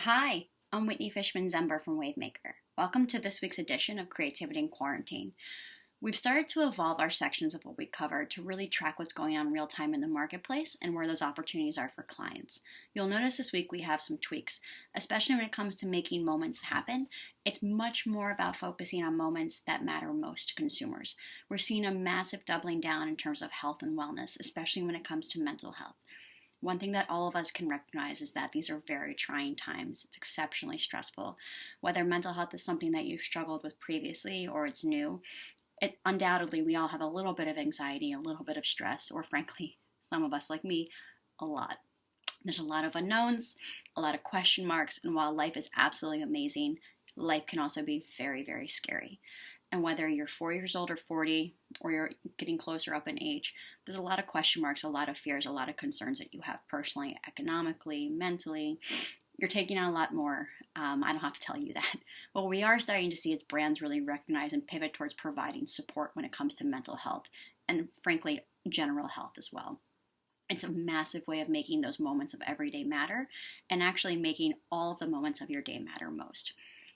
Hi, I'm Whitney Fishman Zember from Wavemaker. Welcome to this week's edition of Creativity in Quarantine. We've started to evolve our sections of what we cover to really track what's going on real time in the marketplace and where those opportunities are for clients. You'll notice this week we have some tweaks, especially when it comes to making moments happen. It's much more about focusing on moments that matter most to consumers. We're seeing a massive doubling down in terms of health and wellness, especially when it comes to mental health. One thing that all of us can recognize is that these are very trying times. It's exceptionally stressful. Whether mental health is something that you've struggled with previously or it's new, undoubtedly we all have a little bit of anxiety, a little bit of stress, or frankly, some of us like me, a lot. There's a lot of unknowns, a lot of question marks, and while life is absolutely amazing, life can also be very, very scary. And whether you're 4 years old or 40, or you're getting closer up in age, there's a lot of question marks, a lot of fears, a lot of concerns that you have personally, economically, mentally. You're taking on a lot more. I don't have to tell you that. What we are starting to see is brands really recognize and pivot towards providing support when it comes to mental health and, frankly, general health as well. It's a massive way of making those moments of everyday matter and actually making all of the moments of your day matter most.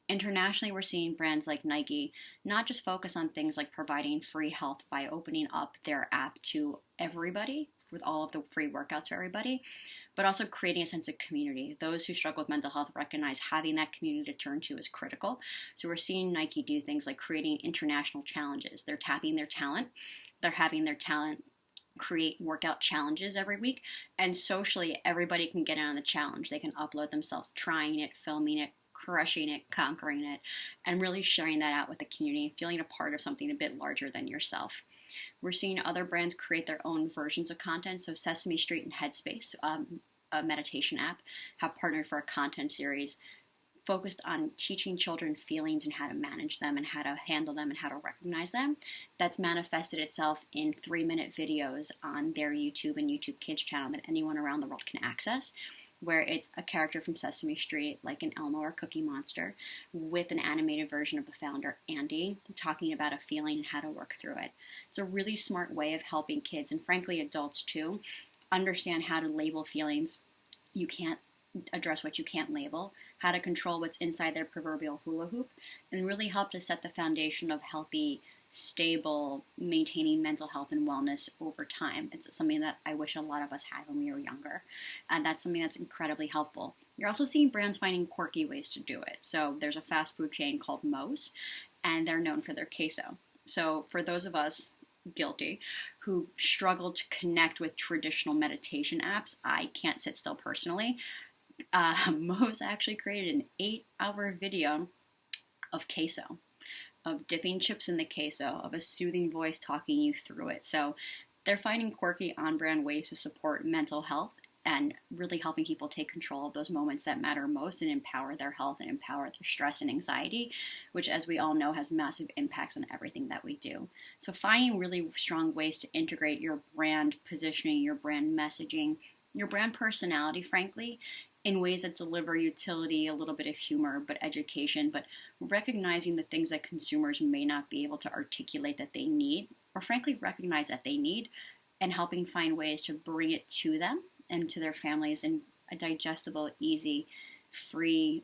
Internationally, we're seeing brands like Nike not just focus on things like providing free health by opening up their app to everybody with all of the free workouts for everybody, but also creating a sense of community. Those who struggle with mental health recognize having that community to turn to is critical. So we're seeing Nike do things like creating international challenges. They're tapping their talent. They're having their talent create workout challenges every week. And socially, everybody can get in on the challenge. They can upload themselves trying it, filming it, crushing it, conquering it, and really sharing that out with the community and feeling a part of something a bit larger than yourself. We're seeing other brands create their own versions of content. So Sesame Street and Headspace, a meditation app, have partnered for a content series focused on teaching children feelings and how to manage them and how to handle them and how to recognize them. That's manifested itself in 3-minute videos on their YouTube and YouTube Kids channel that anyone around the world can access, where it's a character from Sesame Street, like an Elmo or Cookie Monster, with an animated version of the founder, Andy, talking about a feeling and how to work through it. It's a really smart way of helping kids, and frankly adults too, understand how to label feelings you can't address, what you can't label, how to control what's inside their proverbial hula hoop, and really help to set the foundation of healthy, stable, maintaining mental health and wellness over time. It's something that I wish a lot of us had when we were younger. And that's something that's incredibly helpful. You're also seeing brands finding quirky ways to do it. So there's a fast food chain called Moe's, and they're known for their queso. So for those of us, guilty, who struggle to connect with traditional meditation apps, I can't sit still personally. Moe's actually created an 8-hour video of queso, of dipping chips in the queso, of a soothing voice talking you through it. So they're finding quirky on-brand ways to support mental health and really helping people take control of those moments that matter most and empower their health and empower their stress and anxiety, which, as we all know, has massive impacts on everything that we do. So finding really strong ways to integrate your brand positioning, your brand messaging, your brand personality, frankly, in ways that deliver utility, a little bit of humor, but education, but recognizing the things that consumers may not be able to articulate that they need, or frankly recognize that they need, and helping find ways to bring it to them and to their families in a digestible, easy, free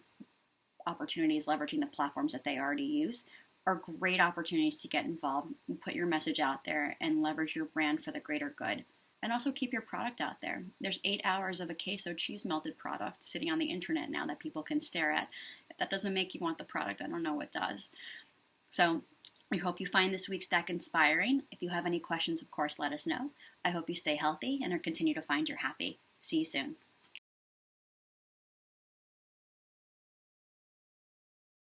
opportunities, leveraging the platforms that they already use, are great opportunities to get involved and put your message out there and leverage your brand for the greater good. And also keep your product out there. There's 8 hours of a queso cheese melted product sitting on the internet now that people can stare at. If that doesn't make you want the product, I don't know what does. So we hope you find this week's deck inspiring. If you have any questions, of course, let us know. I hope you stay healthy and continue to find your happy. See you soon.